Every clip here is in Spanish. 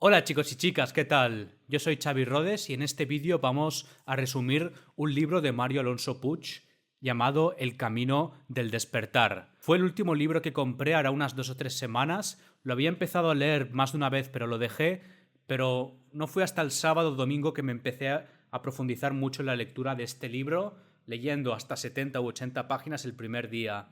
Hola chicos y chicas, ¿qué tal? Yo soy Xavi Rodes y en este vídeo vamos a resumir un libro de Mario Alonso Puig llamado El Camino del Despertar. Fue el último libro que compré hará unas 2 o 3 semanas. Lo había empezado a leer más de una vez, pero lo dejé. Pero no fue hasta el sábado o domingo que me empecé a profundizar mucho en la lectura de este libro, leyendo hasta 70 u 80 páginas el primer día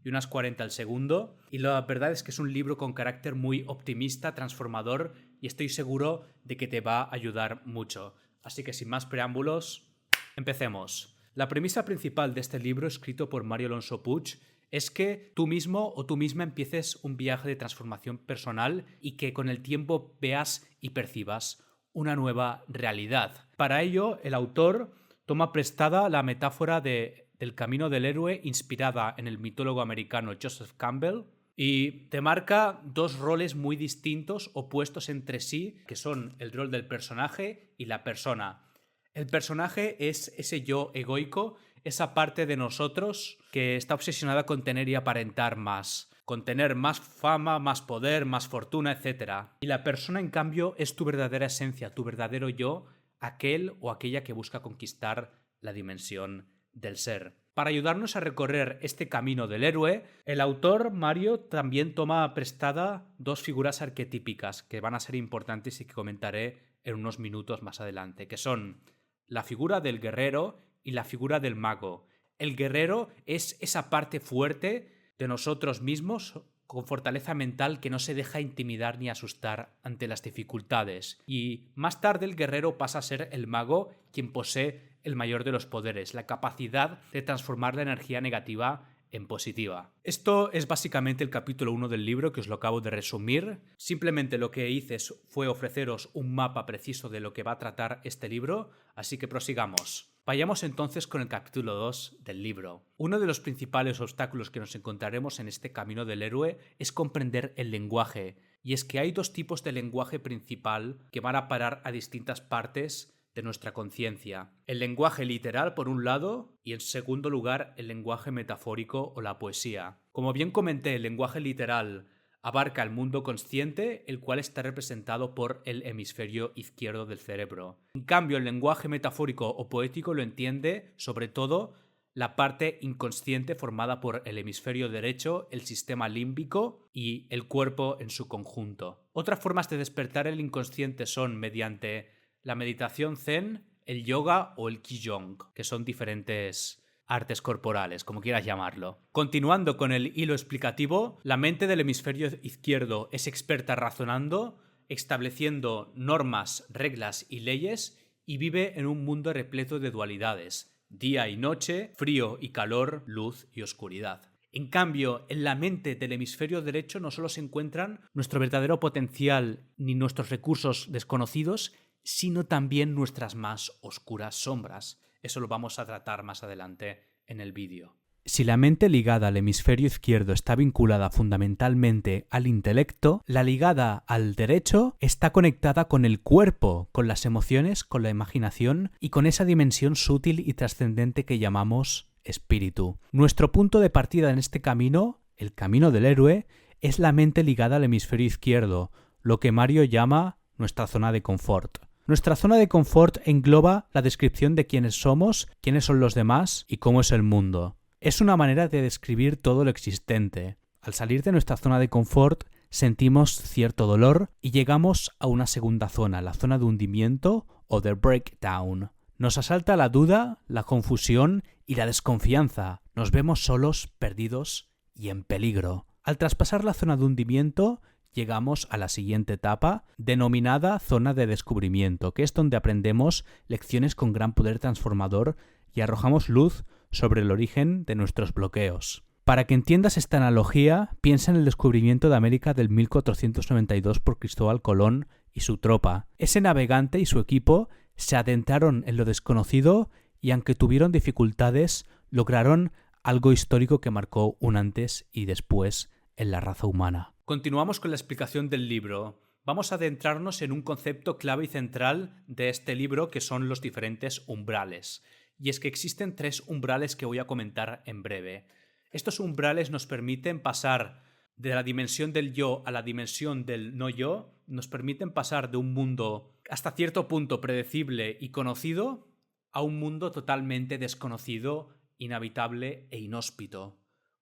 y unas 40 el segundo. Y la verdad es que es un libro con carácter muy optimista, transformador, y estoy seguro de que te va a ayudar mucho. Así que sin más preámbulos, empecemos. La premisa principal de este libro, escrito por Mario Alonso Puig, es que tú mismo o tú misma empieces un viaje de transformación personal y que con el tiempo veas y percibas una nueva realidad. Para ello, el autor toma prestada la metáfora del camino del héroe inspirada en el mitólogo americano Joseph Campbell y te marca dos roles muy distintos, opuestos entre sí, que son el rol del personaje y la persona. El personaje es ese yo egoico, esa parte de nosotros que está obsesionada con tener y aparentar más, con tener más fama, más poder, más fortuna, etc. Y la persona, en cambio, es tu verdadera esencia, tu verdadero yo, aquel o aquella que busca conquistar la dimensión del ser. Para ayudarnos a recorrer este camino del héroe, el autor Mario también toma prestada dos figuras arquetípicas que van a ser importantes y que comentaré en unos minutos más adelante, que son la figura del guerrero y la figura del mago. El guerrero es esa parte fuerte de nosotros mismos con fortaleza mental que no se deja intimidar ni asustar ante las dificultades. Y más tarde el guerrero pasa a ser el mago, quien posee el mayor de los poderes, la capacidad de transformar la energía negativa en positiva. Esto es básicamente el capítulo 1 del libro, que os lo acabo de resumir. Simplemente lo que hice fue ofreceros un mapa preciso de lo que va a tratar este libro, así que prosigamos. Vayamos entonces con el capítulo 2 del libro. Uno de los principales obstáculos que nos encontraremos en este camino del héroe es comprender el lenguaje, y es que hay dos tipos de lenguaje principal que van a parar a distintas partes de nuestra conciencia. El lenguaje literal, por un lado, y en segundo lugar, el lenguaje metafórico o la poesía. Como bien comenté, el lenguaje literal abarca el mundo consciente, el cual está representado por el hemisferio izquierdo del cerebro. En cambio, el lenguaje metafórico o poético lo entiende, sobre todo, la parte inconsciente formada por el hemisferio derecho, el sistema límbico y el cuerpo en su conjunto. Otras formas de despertar el inconsciente son mediante la meditación zen, el yoga o el qigong, que son diferentes artes corporales, como quieras llamarlo. Continuando con el hilo explicativo, la mente del hemisferio izquierdo es experta razonando, estableciendo normas, reglas y leyes, y vive en un mundo repleto de dualidades: día y noche, frío y calor, luz y oscuridad. En cambio, en la mente del hemisferio derecho no solo se encuentran nuestro verdadero potencial ni nuestros recursos desconocidos, sino también nuestras más oscuras sombras. Eso lo vamos a tratar más adelante en el vídeo. Si la mente ligada al hemisferio izquierdo está vinculada fundamentalmente al intelecto, la ligada al derecho está conectada con el cuerpo, con las emociones, con la imaginación y con esa dimensión sutil y trascendente que llamamos espíritu. Nuestro punto de partida en este camino, el camino del héroe, es la mente ligada al hemisferio izquierdo, lo que Mario llama nuestra zona de confort. Nuestra zona de confort engloba la descripción de quiénes somos, quiénes son los demás y cómo es el mundo. Es una manera de describir todo lo existente. Al salir de nuestra zona de confort, sentimos cierto dolor y llegamos a una segunda zona, la zona de hundimiento o de breakdown. Nos asalta la duda, la confusión y la desconfianza. Nos vemos solos, perdidos y en peligro. Al traspasar la zona de hundimiento, llegamos a la siguiente etapa, denominada zona de descubrimiento, que es donde aprendemos lecciones con gran poder transformador y arrojamos luz sobre el origen de nuestros bloqueos. Para que entiendas esta analogía, piensa en el descubrimiento de América del 1492 por Cristóbal Colón y su tropa. Ese navegante y su equipo se adentraron en lo desconocido y, aunque tuvieron dificultades, lograron algo histórico que marcó un antes y después en la raza humana. Continuamos con la explicación del libro. Vamos a adentrarnos en un concepto clave y central de este libro, que son los diferentes umbrales. Y es que existen 3 umbrales que voy a comentar en breve. Estos umbrales nos permiten pasar de la dimensión del yo a la dimensión del no yo, nos permiten pasar de un mundo hasta cierto punto predecible y conocido a un mundo totalmente desconocido, inhabitable e inhóspito.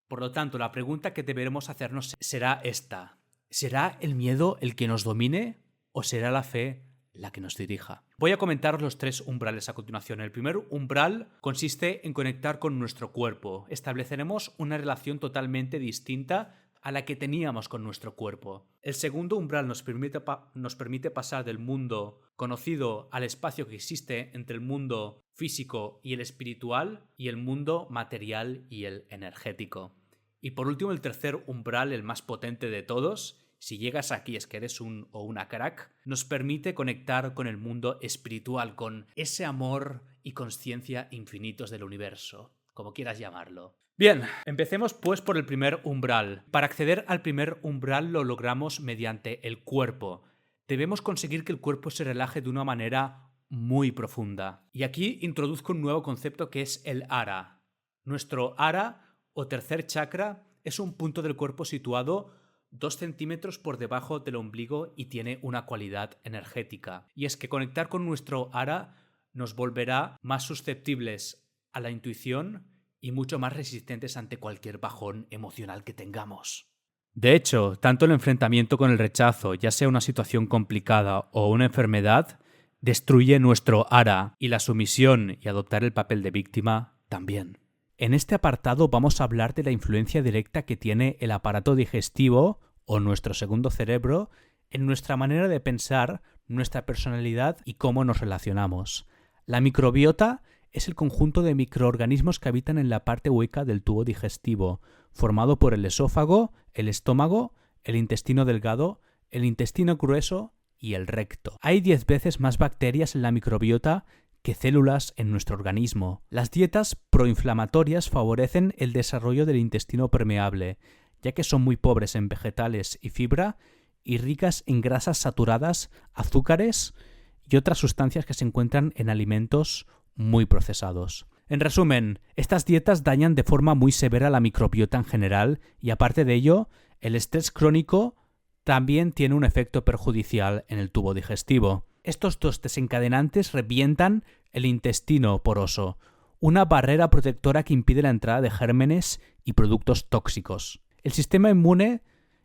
Por lo tanto, la pregunta que deberemos hacernos será esta: ¿será el miedo el que nos domine o será la fe la que nos dirija? Voy a comentaros los 3 umbrales a continuación. El primer umbral consiste en conectar con nuestro cuerpo. Estableceremos una relación totalmente distinta a la que teníamos con nuestro cuerpo. El segundo umbral nos permite pasar del mundo conocido al espacio que existe entre el mundo físico y el espiritual y el mundo material y el energético. Y por último, el tercer umbral, el más potente de todos, si llegas aquí es que eres un o una crack, nos permite conectar con el mundo espiritual, con ese amor y conciencia infinitos del universo, como quieras llamarlo. Bien, empecemos pues por el primer umbral. Para acceder al primer umbral lo logramos mediante el cuerpo. Debemos conseguir que el cuerpo se relaje de una manera muy profunda. Y aquí introduzco un nuevo concepto que es el hara. Nuestro hara o tercer chakra es un punto del cuerpo situado 2 centímetros por debajo del ombligo y tiene una cualidad energética. Y es que conectar con nuestro hara nos volverá más susceptibles a la intuición y mucho más resistentes ante cualquier bajón emocional que tengamos. De hecho, tanto el enfrentamiento con el rechazo, ya sea una situación complicada o una enfermedad, destruye nuestro hara, y la sumisión y adoptar el papel de víctima también. En este apartado vamos a hablar de la influencia directa que tiene el aparato digestivo, o nuestro segundo cerebro, en nuestra manera de pensar, nuestra personalidad y cómo nos relacionamos. La microbiota es el conjunto de microorganismos que habitan en la parte hueca del tubo digestivo, formado por el esófago, el estómago, el intestino delgado, el intestino grueso y el recto. Hay 10 veces más bacterias en la microbiota que células en nuestro organismo. Las dietas proinflamatorias favorecen el desarrollo del intestino permeable, ya que son muy pobres en vegetales y fibra y ricas en grasas saturadas, azúcares y otras sustancias que se encuentran en alimentos muy procesados. En resumen, estas dietas dañan de forma muy severa la microbiota en general y aparte de ello, el estrés crónico también tiene un efecto perjudicial en el tubo digestivo. Estos 2 desencadenantes revientan el intestino poroso, una barrera protectora que impide la entrada de gérmenes y productos tóxicos. El sistema inmune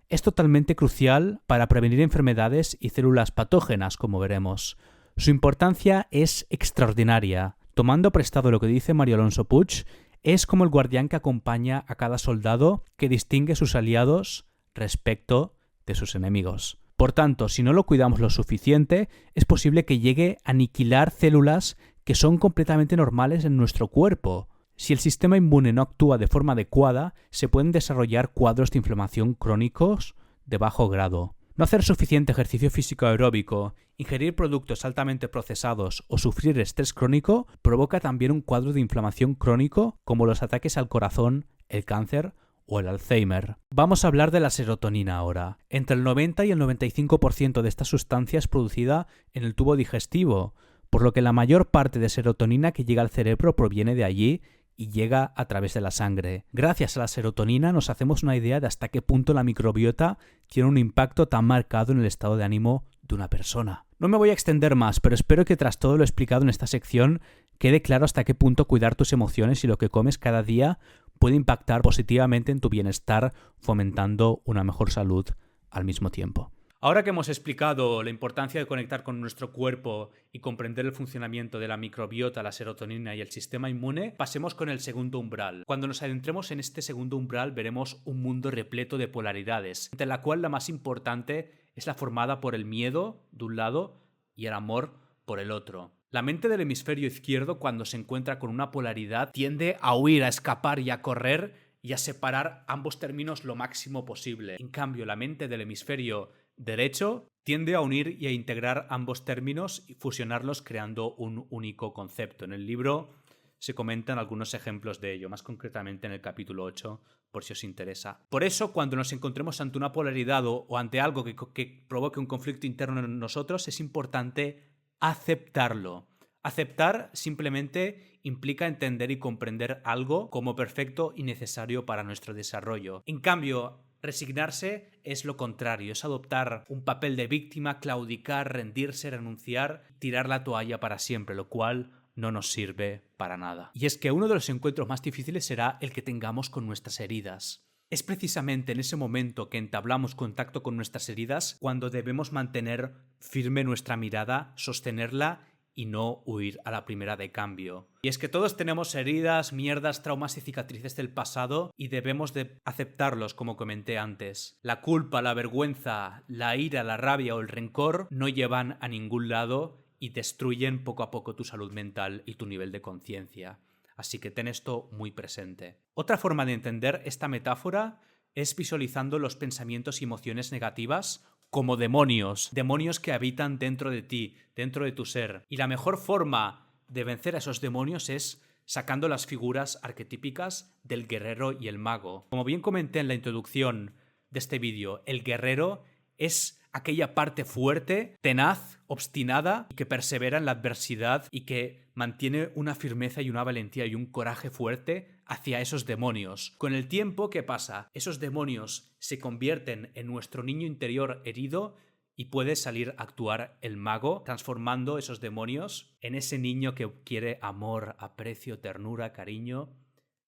es totalmente crucial para prevenir enfermedades y células patógenas, como veremos. Su importancia es extraordinaria. Tomando prestado lo que dice Mario Alonso Puig, es como el guardián que acompaña a cada soldado que distingue sus aliados respecto de sus enemigos. Por tanto, si no lo cuidamos lo suficiente, es posible que llegue a aniquilar células que son completamente normales en nuestro cuerpo. Si el sistema inmune no actúa de forma adecuada, se pueden desarrollar cuadros de inflamación crónicos de bajo grado. No hacer suficiente ejercicio físico aeróbico, ingerir productos altamente procesados o sufrir estrés crónico provoca también un cuadro de inflamación crónico como los ataques al corazón, el cáncer o el Alzheimer. Vamos a hablar de la serotonina ahora. Entre el 90 y el 95% de esta sustancia es producida en el tubo digestivo, por lo que la mayor parte de serotonina que llega al cerebro proviene de allí y llega a través de la sangre. Gracias a la serotonina nos hacemos una idea de hasta qué punto la microbiota tiene un impacto tan marcado en el estado de ánimo de una persona. No me voy a extender más, pero espero que tras todo lo explicado en esta sección quede claro hasta qué punto cuidar tus emociones y lo que comes cada día puede impactar positivamente en tu bienestar, fomentando una mejor salud al mismo tiempo. Ahora que hemos explicado la importancia de conectar con nuestro cuerpo y comprender el funcionamiento de la microbiota, la serotonina y el sistema inmune, pasemos con el segundo umbral. Cuando nos adentremos en este segundo umbral veremos un mundo repleto de polaridades, entre la cual la más importante es la formada por el miedo, de un lado, y el amor, por el otro. La mente del hemisferio izquierdo, cuando se encuentra con una polaridad, tiende a huir, a escapar y a correr y a separar ambos términos lo máximo posible. En cambio, la mente del hemisferio derecho tiende a unir y a integrar ambos términos y fusionarlos creando un único concepto. En el libro se comentan algunos ejemplos de ello, más concretamente en el capítulo 8, por si os interesa. Por eso, cuando nos encontremos ante una polaridad o ante algo que provoque un conflicto interno en nosotros, es importante aceptarlo. Aceptar simplemente implica entender y comprender algo como perfecto y necesario para nuestro desarrollo. En cambio, Resignarse es lo contrario, es adoptar un papel de víctima, claudicar, rendirse, renunciar, tirar la toalla para siempre, lo cual no nos sirve para nada. Y es que uno de los encuentros más difíciles será el que tengamos con nuestras heridas. Es precisamente en ese momento que entablamos contacto con nuestras heridas cuando debemos mantener firme nuestra mirada, sostenerla y no huir a la primera de cambio. Y es que todos tenemos heridas, mierdas, traumas y cicatrices del pasado y debemos de aceptarlos, como comenté antes. La culpa, la vergüenza, la ira, la rabia o el rencor no llevan a ningún lado y destruyen poco a poco tu salud mental y tu nivel de conciencia. Así que ten esto muy presente. Otra forma de entender esta metáfora es visualizando los pensamientos y emociones negativas como demonios, demonios que habitan dentro de ti, dentro de tu ser. Y la mejor forma de vencer a esos demonios es sacando las figuras arquetípicas del guerrero y el mago. Como bien comenté en la introducción de este vídeo, el guerrero es aquella parte fuerte, tenaz, obstinada, y que persevera en la adversidad y que mantiene una firmeza y una valentía y un coraje fuerte hacia esos demonios. Con el tiempo, ¿qué pasa? Esos demonios se convierten en nuestro niño interior herido y puede salir a actuar el mago, transformando esos demonios en ese niño que quiere amor, aprecio, ternura, cariño.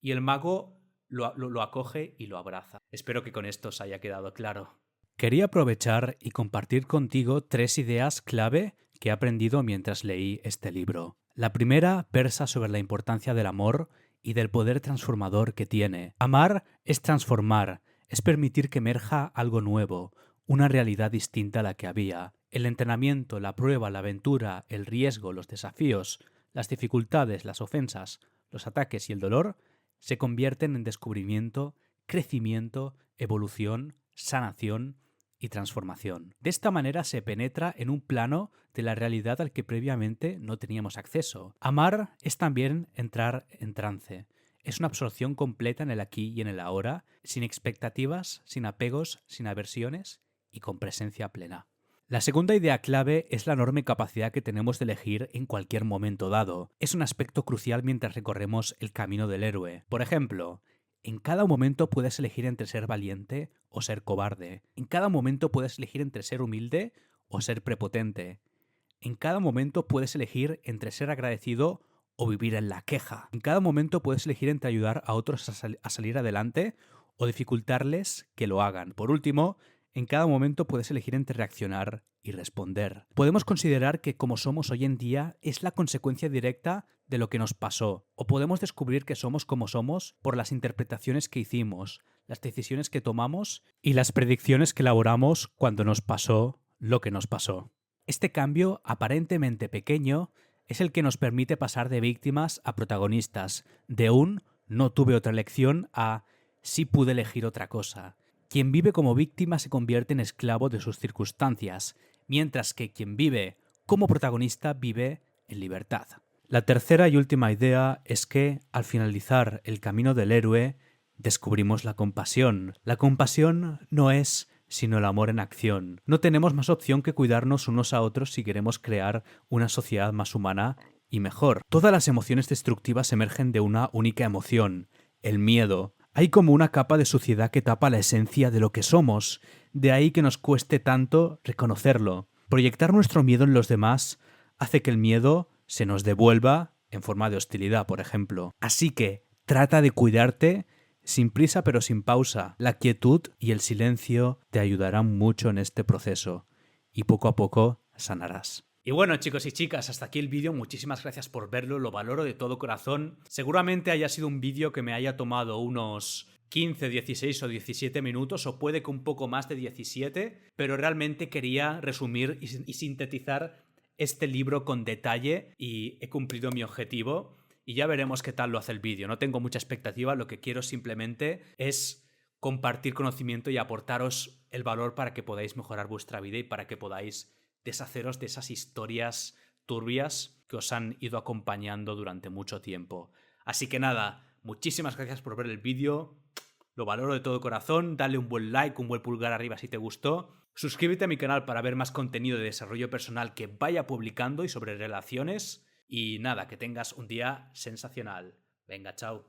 Y el mago lo acoge y lo abraza. Espero que con esto os haya quedado claro. Quería aprovechar y compartir contigo 3 ideas clave que he aprendido mientras leí este libro. La primera versa sobre la importancia del amor y del poder transformador que tiene. Amar es transformar, es permitir que emerja algo nuevo, una realidad distinta a la que había. El entrenamiento, la prueba, la aventura, el riesgo, los desafíos, las dificultades, las ofensas, los ataques y el dolor se convierten en descubrimiento, crecimiento, evolución, sanación y transformación. De esta manera se penetra en un plano de la realidad al que previamente no teníamos acceso. Amar es también entrar en trance. Es una absorción completa en el aquí y en el ahora, sin expectativas, sin apegos, sin aversiones y con presencia plena. La segunda idea clave es la enorme capacidad que tenemos de elegir en cualquier momento dado. Es un aspecto crucial mientras recorremos el camino del héroe. Por ejemplo, en cada momento puedes elegir entre ser valiente o ser cobarde. En cada momento puedes elegir entre ser humilde o ser prepotente. En cada momento puedes elegir entre ser agradecido o vivir en la queja. En cada momento puedes elegir entre ayudar a otros a salir adelante o dificultarles que lo hagan. Por último, en cada momento puedes elegir entre reaccionar y responder. Podemos considerar que como somos hoy en día es la consecuencia directa de lo que nos pasó, o podemos descubrir que somos como somos por las interpretaciones que hicimos, las decisiones que tomamos y las predicciones que elaboramos cuando nos pasó lo que nos pasó. Este cambio, aparentemente pequeño, es el que nos permite pasar de víctimas a protagonistas, de un no tuve otra elección a sí pude elegir otra cosa. Quien vive como víctima se convierte en esclavo de sus circunstancias, mientras que quien vive como protagonista vive en libertad. La tercera y última idea es que, al finalizar el camino del héroe, descubrimos la compasión. La compasión no es sino el amor en acción. No tenemos más opción que cuidarnos unos a otros si queremos crear una sociedad más humana y mejor. Todas las emociones destructivas emergen de una única emoción, el miedo. Hay como una capa de suciedad que tapa la esencia de lo que somos, de ahí que nos cueste tanto reconocerlo. Proyectar nuestro miedo en los demás hace que el miedo se nos devuelva en forma de hostilidad, por ejemplo. Así que trata de cuidarte sin prisa pero sin pausa. La quietud y el silencio te ayudarán mucho en este proceso y poco a poco sanarás. Y bueno, chicos y chicas, hasta aquí el vídeo. Muchísimas gracias por verlo, lo valoro de todo corazón. Seguramente haya sido un vídeo que me haya tomado unos 15, 16 o 17 minutos, o puede que un poco más de 17, pero realmente quería resumir y sintetizar este libro con detalle y he cumplido mi objetivo. Y ya veremos qué tal lo hace el vídeo. No tengo mucha expectativa, lo que quiero simplemente es compartir conocimiento y aportaros el valor para que podáis mejorar vuestra vida y para que podáis deshaceros de esas historias turbias que os han ido acompañando durante mucho tiempo. Así que nada, muchísimas gracias por ver el vídeo, lo valoro de todo corazón, dale un buen like, un buen pulgar arriba si te gustó, suscríbete a mi canal para ver más contenido de desarrollo personal que vaya publicando y sobre relaciones, y nada, que tengas un día sensacional. Venga, chao.